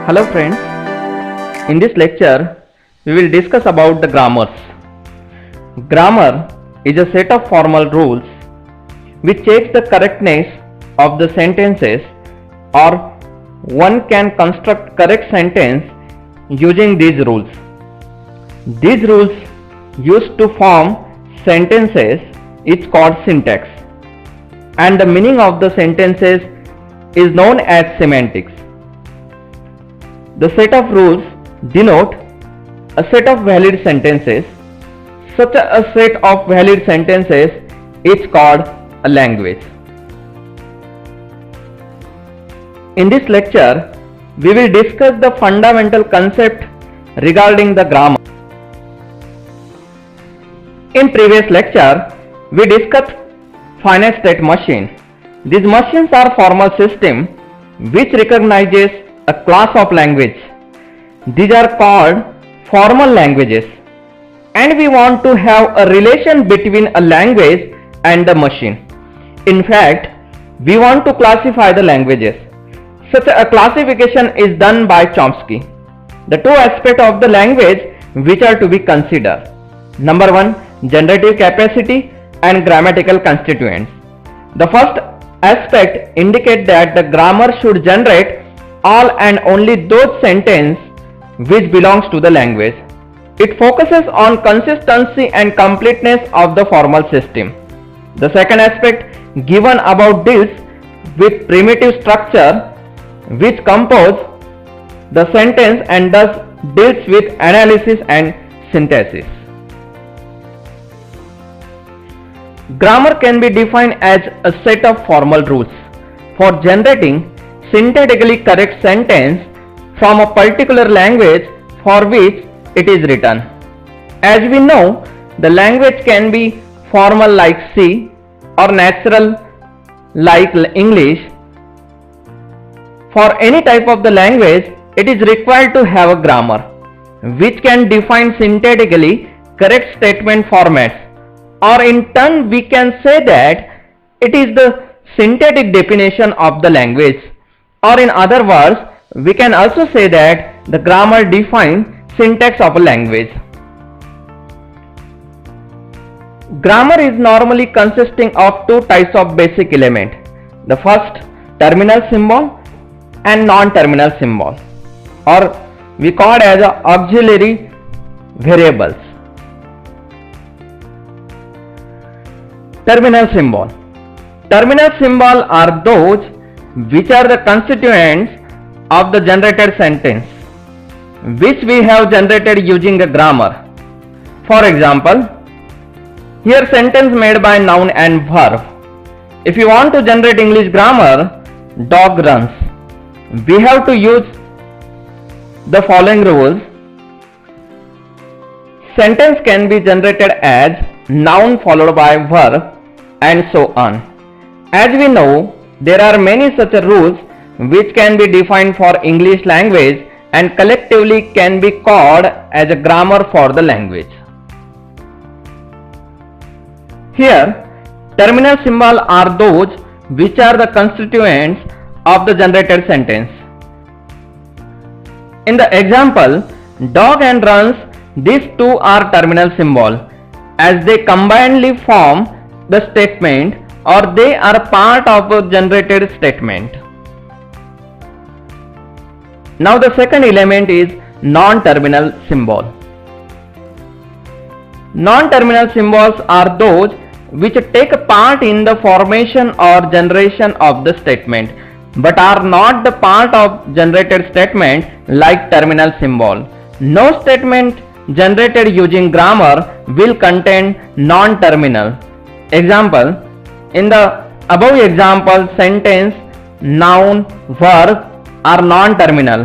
Hello friends, in this lecture we will discuss about the grammars. Grammar is a set of formal rules which checks the correctness of the sentences, or one can construct correct sentence using these rules. These rules used to form sentences is called syntax, and the meaning of the sentences is known as semantics. The set of rules denote a set of valid sentences. Such a set of valid sentences is called a language. In this lecture, we will discuss the fundamental concept regarding the grammar. In previous lecture, we discussed finite state machine. These machines are formal system which recognizes a class of language. These are called formal languages, and we want to have a relation between a language and the machine. In fact, we want to classify the languages. Such a classification is done by Chomsky. The two aspects of the language which are to be considered. Number one, generative capacity and grammatical constituents. The first aspect indicates that the grammar should generate all and only those sentences which belongs to the language. It focuses on consistency and completeness of the formal system. The second aspect given about deals with primitive structure which compose the sentence and thus deals with analysis and synthesis. Grammar can be defined as a set of formal rules for generating syntactically correct sentence from a particular language for which it is written. As we know, the language can be formal like C or natural like English. For any type of the language, it is required to have a grammar which can define syntactically correct statement formats, or in turn we can say that it is the syntactic definition of the language. Or in other words, we can also say that the grammar defines syntax of a language. Grammar is normally consisting of two types of basic elements. The first, terminal symbol and non-terminal symbol, or we call it as auxiliary variables. Terminal symbol. Terminal symbol are those which are the constituents of the generated sentence, which we have generated using a grammar. For example, here sentence made by noun and verb. If you want to generate English grammar, dog runs, we have to use the following rules. Sentence can be generated as noun followed by verb and so on. As we know, there are many such rules which can be defined for English language and collectively can be called as a grammar for the language. Here, terminal symbols are those which are the constituents of the generated sentence. In the example, dog and runs, these two are terminal symbols as they combinedly form the statement, or they are part of a generated statement. Now the second element is non-terminal symbol. Non-terminal symbols are those which take part in the formation or generation of the statement but are not the part of generated statement like terminal symbol. No statement generated using grammar will contain non-terminal. Example, in the above example, sentence, noun, verb are non-terminal,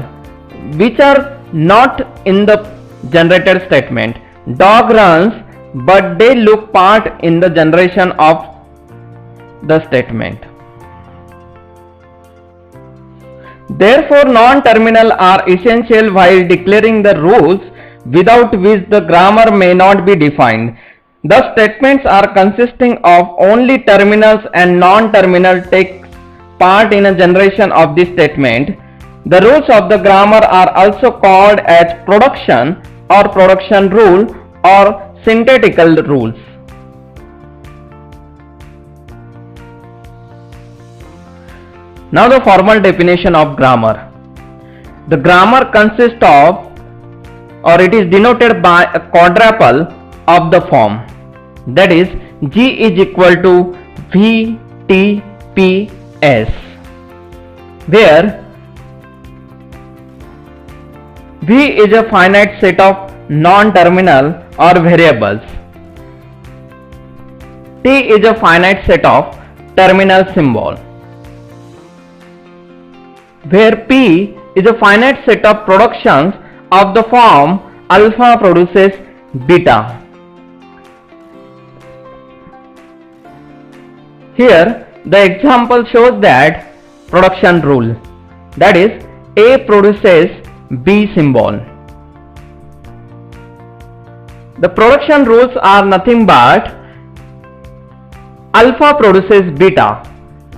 which are not in the generated statement. Dog runs, but they look part in the generation of the statement. Therefore, non-terminal are essential while declaring the rules without which the grammar may not be defined. The statements are consisting of only terminals and non-terminal take part in a generation of this statement. The rules of the grammar are also called as production or production rule or syntactical rules. Now the formal definition of grammar. The grammar consists of, or it is denoted by a quadruple of the form, that is G is equal to V T P S, where V is a finite set of non-terminal or variables. T is a finite set of terminal symbol, where P is a finite set of productions of the form alpha produces beta. Here the example shows that production rule, that is A produces B symbol. The production rules are nothing but alpha produces beta.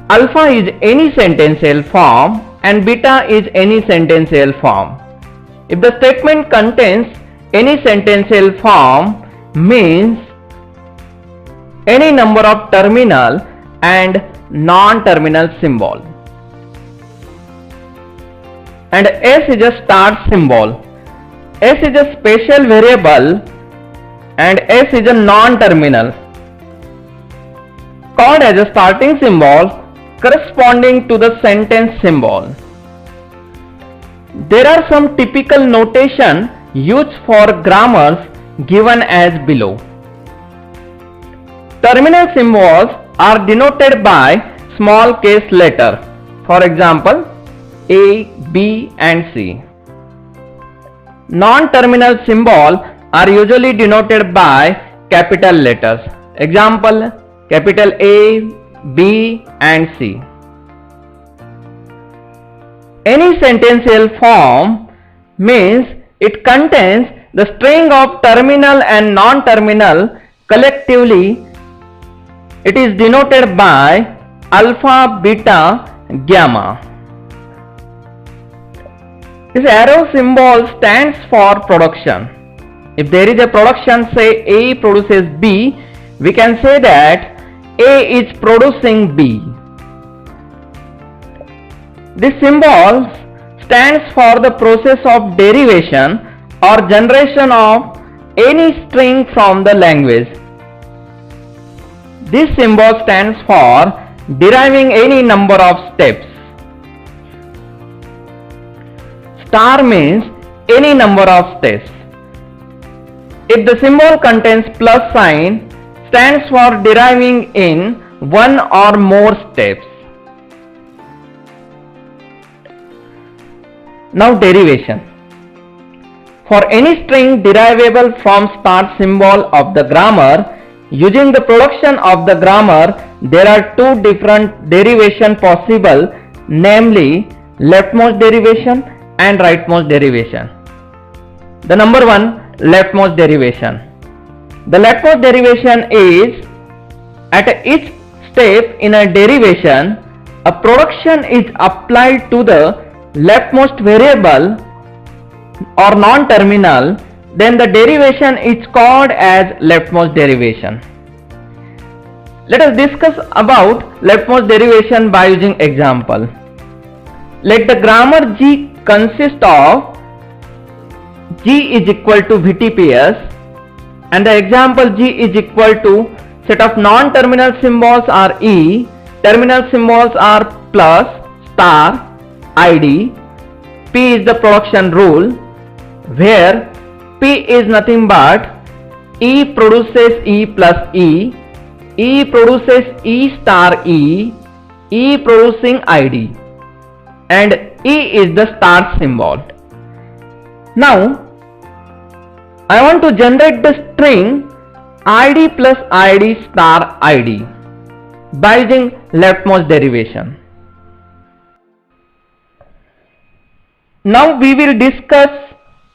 Alpha is any sentential form and beta is any sentential form. If the statement contains any sentential form, means any number of terminal and non-terminal symbol. And S is a start symbol. S is a special variable and S is a non-terminal called as a starting symbol corresponding to the sentence symbol. There are some typical notation used for grammars given as below. Terminal symbols are denoted by small case letter, for example A, B and C. Non-terminal symbols are usually denoted by capital letters, example capital A, B and C. Any sentential form means it contains the string of terminal and non-terminal collectively. It is denoted by alpha, beta, gamma. This arrow symbol stands for production. If there is a production, say A produces B, we can say that A is producing B. This symbol stands for the process of derivation or generation of any string from the language. This symbol stands for deriving any number of steps. Star means any number of steps. If the symbol contains plus sign, stands for deriving in one or more steps. Now derivation. For any string derivable from start symbol of the grammar, using the production of the grammar, there are two different derivation possible, namely leftmost derivation and rightmost derivation. The number one, leftmost derivation. The leftmost derivation is at each step in a derivation, a production is applied to the leftmost variable or non-terminal, then the derivation is called as leftmost derivation. Let us discuss about leftmost derivation by using example. Let the grammar G consist of G is equal to VTPS, and the example G is equal to set of non-terminal symbols are E, terminal symbols are plus, star, ID. P is the production rule, where P is nothing but E produces E plus E, E produces E star E, E producing ID, and E is the start symbol. Now I want to generate the string ID plus ID star ID by using leftmost derivation. Now we will discuss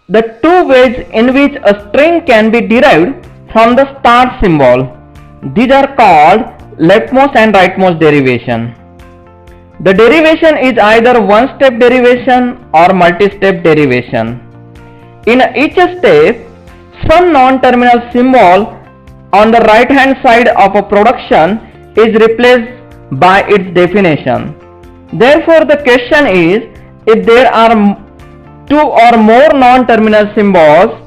the two ways in which a string can be derived from the start symbol. These are called leftmost and rightmost derivation. The derivation is either one-step derivation or multi-step derivation. In each step, some non-terminal symbol on the right-hand side of a production is replaced by its definition. Therefore, the question is, if there are two or more non-terminal symbols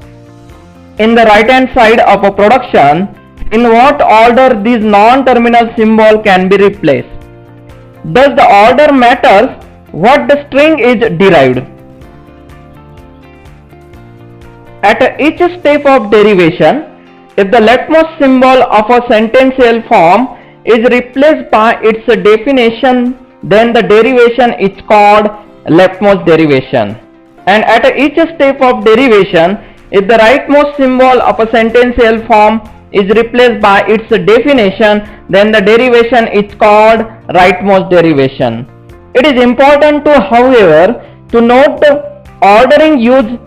in the right-hand side of a production, in what order these non-terminal symbol can be replaced? Does the order matters what the string is derived? At each step of derivation, if the leftmost symbol of a sentential form is replaced by its definition, then the derivation is called leftmost derivation. And at each step of derivation, if the rightmost symbol of a sentential form is replaced by its definition, then the derivation is called rightmost derivation. It is important to, however, to note the ordering used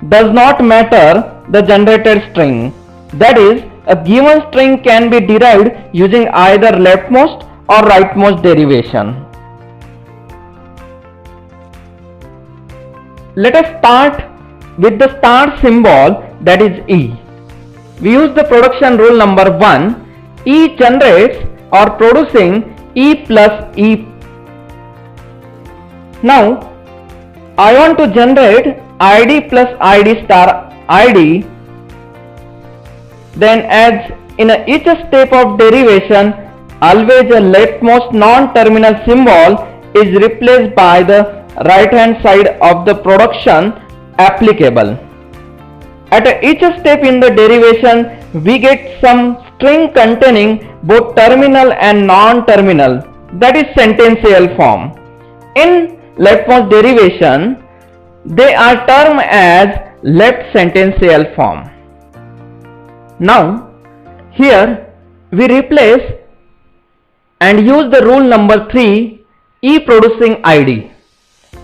does not matter the generated string. That is, a given string can be derived using either leftmost or rightmost derivation. Let us start with the start symbol, that is E. We use the production rule number 1. E generates or producing E plus E. Now, I want to generate ID plus ID star ID. Then, as in each step of derivation, always a leftmost non-terminal symbol is replaced by the right-hand side of the production applicable. At each step in the derivation, we get some string containing both terminal and non-terminal, that is sentential form. In leftmost derivation, they are termed as left sentential form. Now, here we replace and use the rule number 3, E producing ID,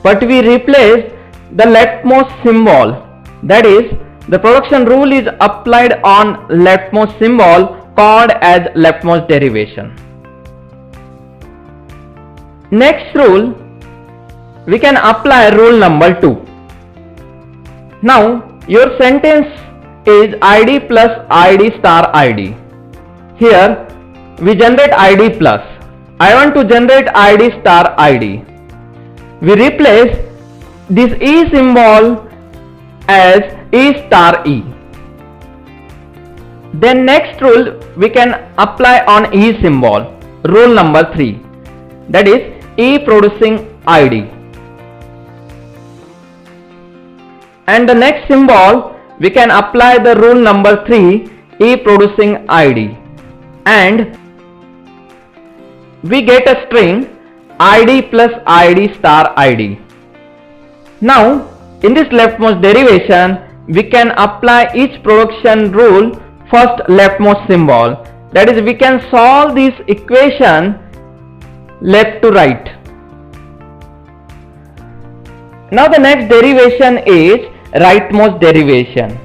but we replace the leftmost symbol, that is, the production rule is applied on leftmost symbol called as leftmost derivation. Next rule, we can apply rule number 2. Now, your sentence is ID plus ID star ID. Here, we generate ID plus. I want to generate ID star ID. We replace this E symbol as E star E. Then next rule we can apply on E symbol, rule number 3, that is E producing ID. And the next symbol we can apply the rule number 3, E producing ID, and we get a string ID plus ID star ID. Now, in this leftmost derivation, we can apply each production rule first leftmost symbol. That is, we can solve this equation left to right. Now the next derivation is rightmost derivation.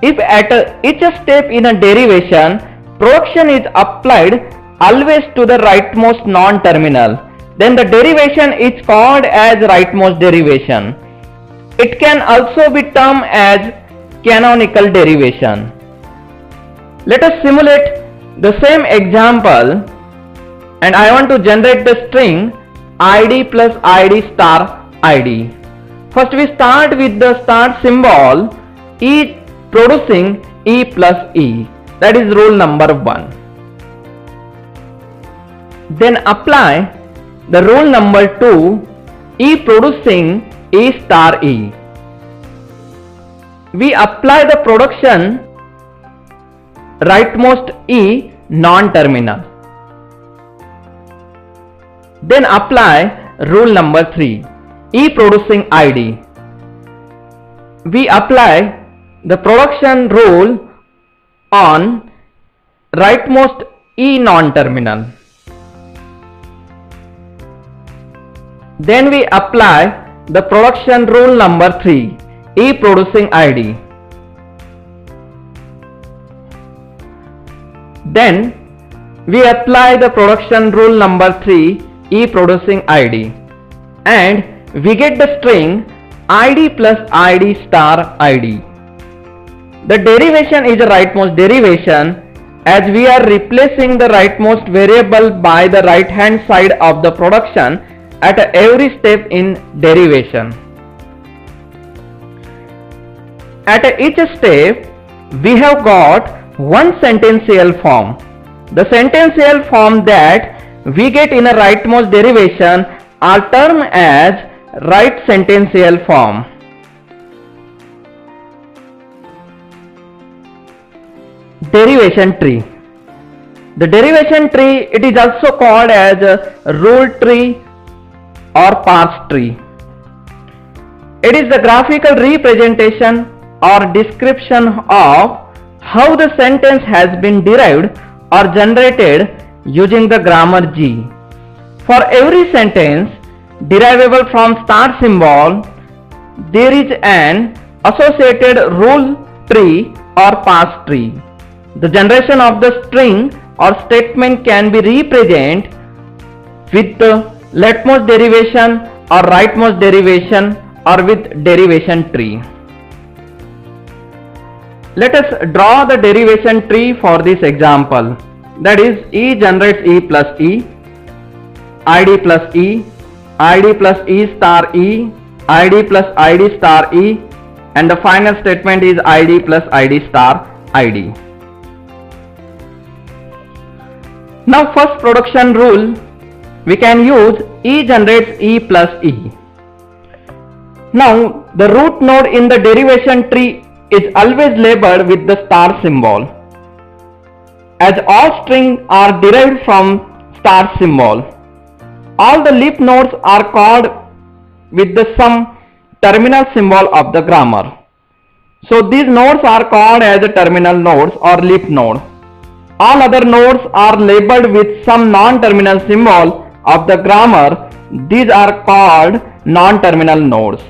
If at each step in a derivation, production is applied always to the rightmost non-terminal, then the derivation is called as rightmost derivation. It can also be termed as canonical derivation. Let us simulate the same example, and I want to generate the string ID plus ID star ID. First we start with the start symbol E producing E plus E, that is rule number 1. Then apply the rule number 2, E producing E star E. We apply the production rightmost E non-terminal. Then apply rule number 3, E producing ID. We apply the production rule on rightmost E non-terminal. Then we apply the production rule number 3, E producing ID. Then we apply the production rule number 3, E producing ID, and we get the string ID plus ID star ID. The derivation is a rightmost derivation, as we are replacing the rightmost variable by the right hand side of the production at every step in derivation. At each step, we have got one sentential form. The sentential form that we get in a rightmost derivation are termed as right sentential form. Derivation tree. The derivation tree, it is also called as a rule tree or parse tree. It is the graphical representation or description of how the sentence has been derived or generated using the grammar G. For every sentence derivable from star symbol, there is an associated rule tree or parse tree. The generation of the string or statement can be represented with the leftmost derivation or rightmost derivation or with derivation tree. Let us draw the derivation tree for this example. That is, E generates E plus E, ID plus E, ID plus E star E, ID plus ID star E, and the final statement is ID plus ID star ID. Now first production rule, we can use E generates E plus E. Now the root node in the derivation tree is always labeled with the star symbol, as all strings are derived from star symbol. All the leaf nodes are called with the some terminal symbol of the grammar. So these nodes are called as the terminal nodes or leaf node. All other nodes are labeled with some non-terminal symbol of the grammar. These are called non-terminal nodes.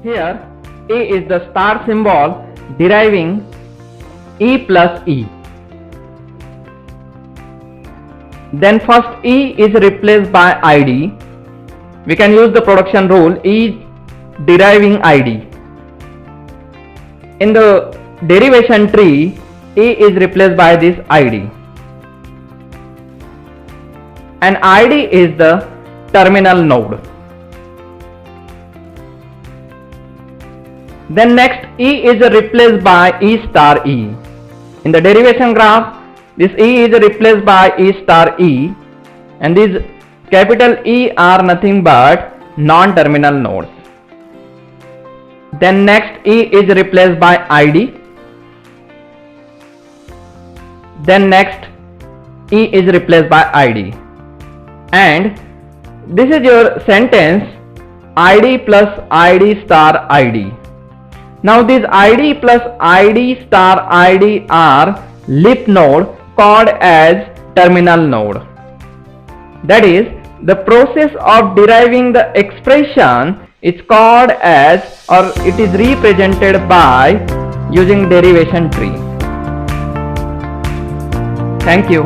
Here E is the star symbol deriving E plus E. Then first E is replaced by ID. We can use the production rule E deriving ID. In the derivation tree, E is replaced by this ID, and ID is the terminal node. Then next E is replaced by E star E. In the derivation graph, this E is replaced by E star E, and these capital E are nothing but non-terminal nodes. Then next E is replaced by ID. Then next E is replaced by ID, and this is your sentence ID plus ID star ID. Now this ID plus ID star ID are leaf node called as terminal node. That is, the process of deriving the expression is called as, or it is represented by using derivation tree. Thank you.